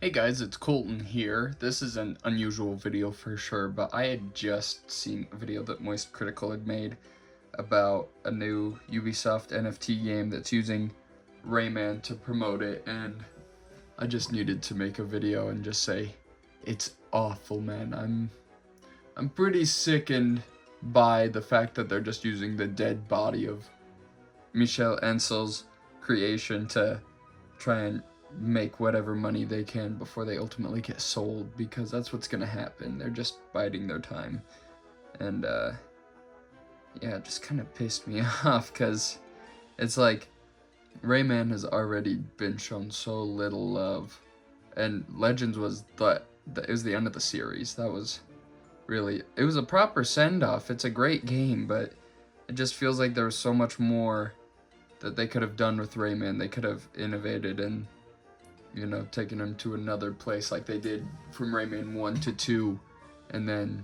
Hey guys, it's Colton here. This is an unusual video for sure, but I had just seen a video that Moist Critical had made about a new Ubisoft NFT game that's using Rayman to promote it, and I just needed to make a video and just say, it's awful, man. I'm pretty sickened by the fact that they're just using the dead body of Michel Ansel's creation to try and make whatever money they can before they ultimately get sold, because that's what's gonna happen. They're just biding their time. And yeah, it just kind of pissed me off, because it's like Rayman has already been shown so little love, and Legends was it was the end of the series. That was really, it was a proper send-off. It's a great game, but it just feels like there was so much more that they could have done with Rayman. They could have innovated and, you know, taken him to another place like they did from Rayman 1 to 2, and then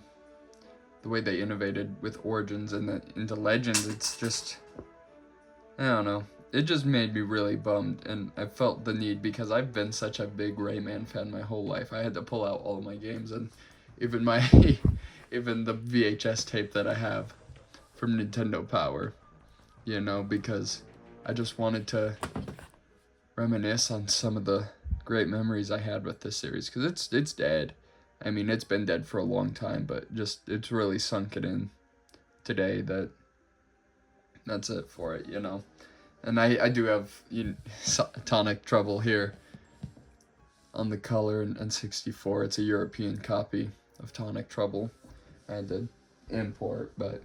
the way they innovated with Origins and then into Legends, it's just, I don't know. It just made me really bummed, and I felt the need, because I've been such a big Rayman fan my whole life. I had to pull out all of my games, and even my even the VHS tape that I have from Nintendo Power, you know, because I just wanted to reminisce on some of the great memories I had with this series, because it's dead. I mean, it's been dead for a long time, but just it's really sunk it in today that that's it for it, you know. And I do have, you know, Tonic Trouble here on the color and 64. It's a European copy of Tonic Trouble. I had to import, but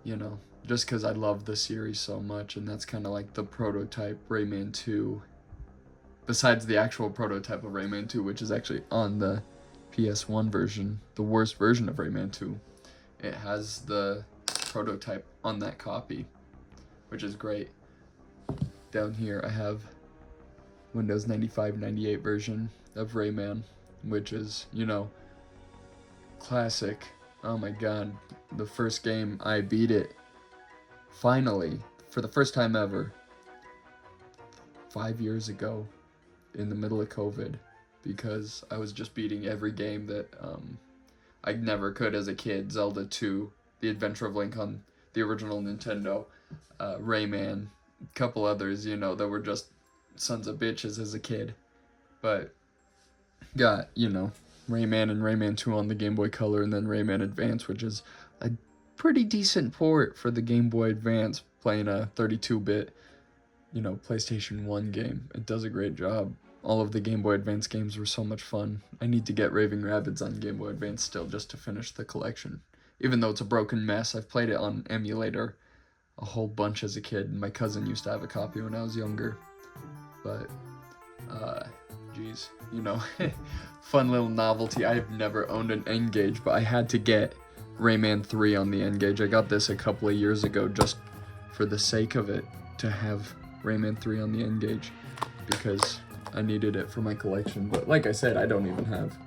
you know, just because I love the series so much, and that's kind of like the prototype Rayman 2. Besides the actual prototype of Rayman 2, which is actually on the PS1 version, the worst version of Rayman 2, it has the prototype on that copy, which is great. Down here I have Windows 95, 98 version of Rayman, which is, you know, classic. Oh my god, the first game I beat it, finally, for the first time ever, 5 years ago, in the middle of COVID, because I was just beating every game that I never could as a kid. Zelda 2, The Adventure of Link on the original Nintendo, Rayman, a couple others, you know, that were just sons of bitches as a kid. But got, you know, Rayman and Rayman 2 on the Game Boy Color, and then Rayman Advance, which is a pretty decent port for the Game Boy Advance, playing a 32-bit, you know, PlayStation 1 game. It does a great job. All of the Game Boy Advance games were so much fun. I need to get Raving Rabbids on Game Boy Advance still, just to finish the collection. Even though it's a broken mess, I've played it on emulator a whole bunch as a kid, and my cousin used to have a copy when I was younger. But, geez, you know, fun little novelty. I have never owned an N-Gage, but I had to get Rayman 3 on the N-Gage. I got this a couple of years ago just for the sake of it, to have Rayman 3 on the N-Gage, because I needed it for my collection. But like I said, I don't even have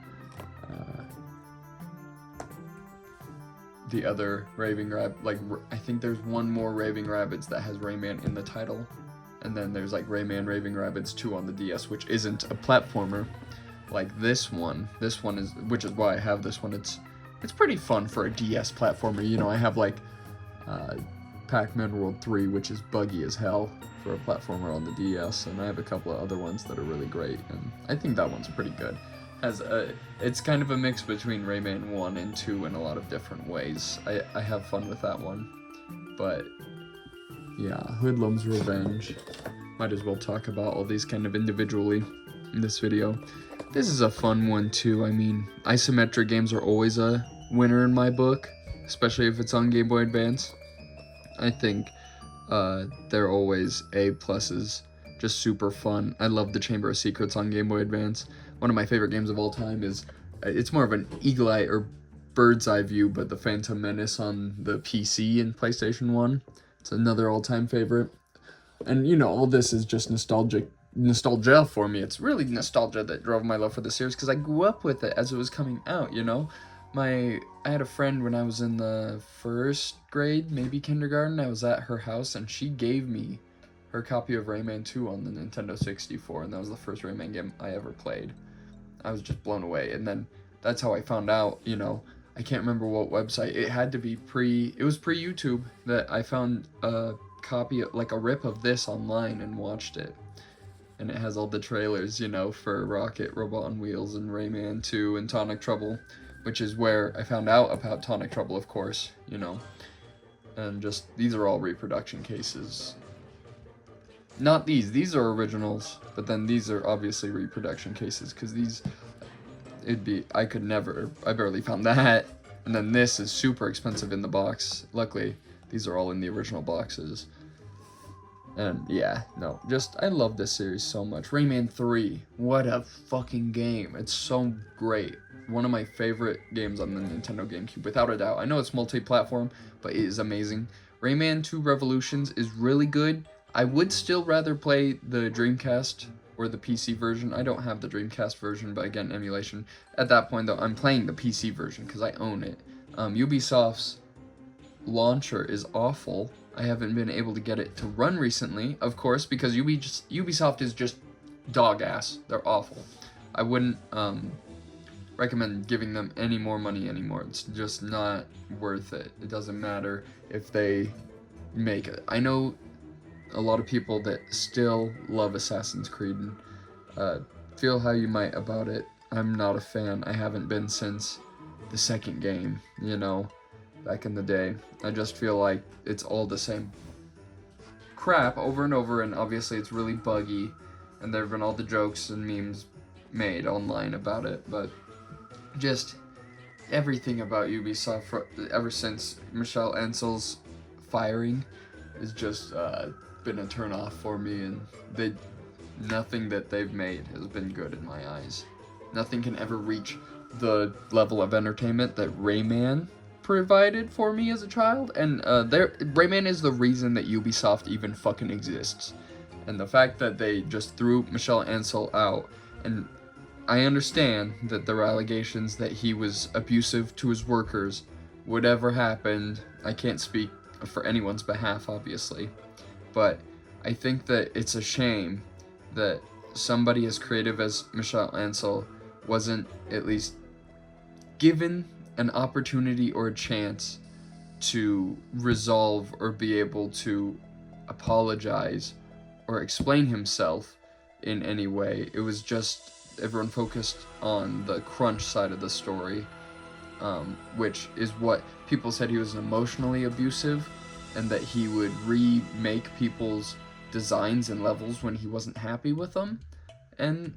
the other Raving Rabbit. Like, I think there's one more Raving Rabbids that has Rayman in the title, and then there's like Rayman Raving Rabbids 2 on the DS, which isn't a platformer like this one. This one is, which is why I have this one. It's pretty fun for a DS platformer. You know, I have like Pac-Man World 3, which is buggy as hell for a platformer on the DS, and I have a couple of other ones that are really great, and I think that one's pretty good. It's kind of a mix between Rayman 1 and 2 in a lot of different ways. I have fun with that one. But yeah, Hoodlum's Revenge. Might as well talk about all these kind of individually in this video. This is a fun one too. I mean, isometric games are always a winner in my book, especially if it's on Game Boy Advance. I think they're always A+. Just super fun. I love the Chamber of Secrets on Game Boy Advance. One of my favorite games of all time is, it's more of an eagle eye or bird's eye view, but the Phantom Menace on the PC and PlayStation 1. It's another all-time favorite. And, you know, all this is just nostalgia for me. It's really nostalgia that drove my love for the series, because I grew up with it as it was coming out, you know? I had a friend when I was in the first grade, maybe kindergarten. I was at her house, and she gave me her copy of Rayman 2 on the Nintendo 64, and that was the first Rayman game I ever played. I was just blown away, and then that's how I found out, you know, I can't remember what website, it had to be pre-YouTube that I found a copy, like a rip of this online and watched it. And it has all the trailers, you know, for Rocket, Robot on Wheels, and Rayman 2, and Tonic Trouble, which is where I found out about Tonic Trouble, of course, you know. And just, these are all reproduction cases. Not these are originals, but then these are obviously reproduction cases, because these, I barely found that. And then this is super expensive in the box. Luckily, these are all in the original boxes. And yeah, no, just, I love this series so much. Rayman 3, what a fucking game. It's so great. One of my favorite games on the Nintendo GameCube, without a doubt. I know it's multi-platform, but it is amazing. Rayman 2 Revolutions is really good. I would still rather play the Dreamcast or the PC version. I don't have the Dreamcast version, but again, emulation. At that point, though, I'm playing the PC version because I own it. Ubisoft's launcher is awful. I haven't been able to get it to run recently, of course, because Ubisoft is just dog ass. They're awful. I wouldn't recommend giving them any more money anymore. It's just not worth it. It doesn't matter if they make it. I know a lot of people that still love Assassin's Creed, and feel how you might about it. I'm not a fan. I haven't been since the second game, you know, back in the day. I just feel like it's all the same crap over and over, and obviously it's really buggy, and there have been all the jokes and memes made online about it, but just everything about Ubisoft ever since Michel Ansel's firing has just been a turn off for me, and nothing that they've made has been good in my eyes. Nothing can ever reach the level of entertainment that Rayman provided for me as a child, and Rayman is the reason that Ubisoft even fucking exists. And the fact that they just threw Michel Ancel out, and I understand that there are allegations that he was abusive to his workers. Whatever happened, I can't speak for anyone's behalf, obviously, but I think that it's a shame that somebody as creative as Michel Ancel wasn't at least given an opportunity or a chance to resolve or be able to apologize or explain himself in any way. It was just everyone focused on the crunch side of the story, which is what people said. He was emotionally abusive, and that he would remake people's designs and levels when he wasn't happy with them, and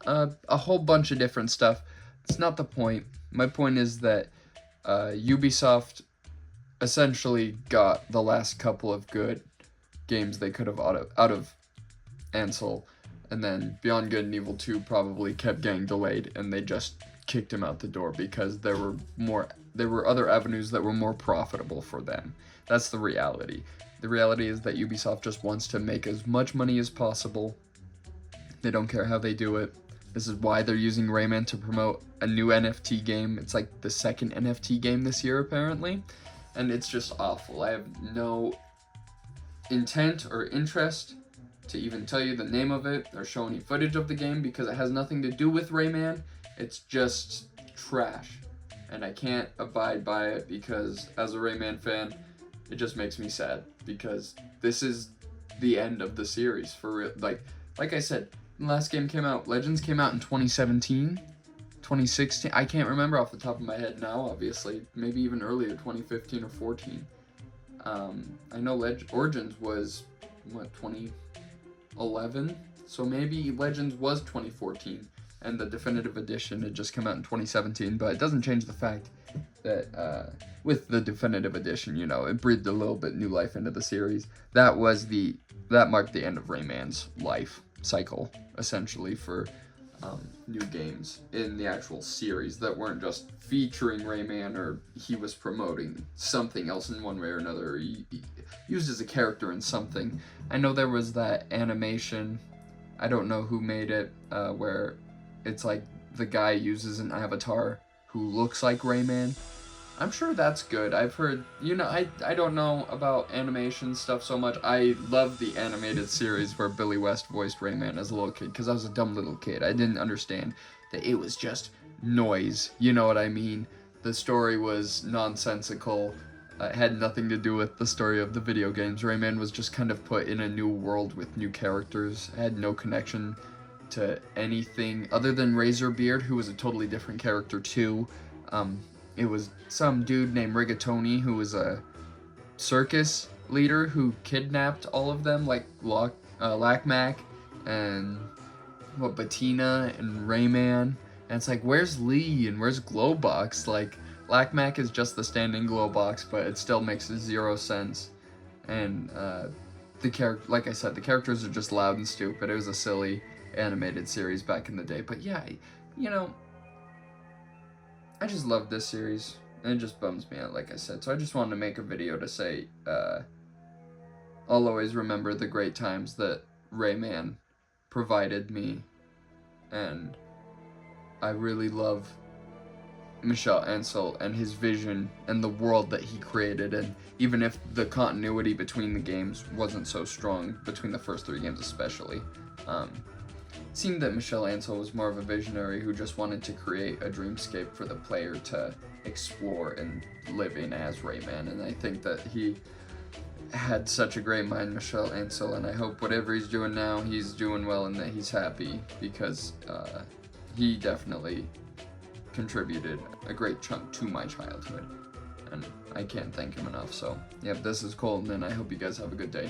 a whole bunch of different stuff. It's not the point. My point is that Ubisoft essentially got the last couple of good games they could have out of Ansel, and then Beyond Good and Evil 2 probably kept getting delayed, and they just kicked him out the door because there were other avenues that were more profitable for them. That's the reality. The reality is that Ubisoft just wants to make as much money as possible. They don't care how they do it. This is why they're using Rayman to promote a new NFT game. It's like the second NFT game this year, apparently. And it's just awful. I have no intent or interest to even tell you the name of it or show any footage of the game, because it has nothing to do with Rayman. It's just trash. And I can't abide by it because, as a Rayman fan, it just makes me sad, because this is the end of the series for real. Like I said, the last game came out, Legends came out in 2017, 2016. I can't remember off the top of my head now, obviously. Maybe even earlier, 2015 or 14. I know Origins was, 2011? So maybe Legends was 2014, and the definitive edition had just come out in 2017, but it doesn't change the fact that with the definitive edition, you know, it breathed a little bit new life into the series. That marked the end of Rayman's life cycle, essentially, for new games in the actual series that weren't just featuring Rayman, or he was promoting something else in one way or another, or he used as a character in something. I know there was that animation, I don't know who made it, where it's like the guy uses an avatar who looks like Rayman. I'm sure that's good. I've heard, you know, I don't know about animation stuff so much. I love the animated series where Billy West voiced Rayman as a little kid, because I was a dumb little kid. I didn't understand that it was just noise, you know what I mean? The story was nonsensical. It had nothing to do with the story of the video games. Rayman was just kind of put in a new world with new characters. It had no connection to anything other than Razorbeard, who was a totally different character too. It was some dude named Rigatoni, who was a circus leader who kidnapped all of them, like Lack-Mack and Bettina and Rayman. And it's like, where's Lee and where's Glowbox? Like, Lack-Mack is just the standing Glowbox, but it still makes 0 sense. And like I said, the characters are just loud and stupid. It was a silly animated series back in the day. But yeah, you know, I just love this series, and it just bums me out, like I said. So I just wanted to make a video to say, I'll always remember the great times that Rayman provided me, and I really love Michel Ancel and his vision and the world that he created. And even if the continuity between the games wasn't so strong, between the first 3 games especially, it seemed that Michel Ancel was more of a visionary who just wanted to create a dreamscape for the player to explore and live in as Rayman. And I think that he had such a great mind, Michel Ancel, and I hope whatever he's doing now, he's doing well and that he's happy, because he definitely contributed a great chunk to my childhood, and I can't thank him enough. So, yep, this is Colton, and I hope you guys have a good day.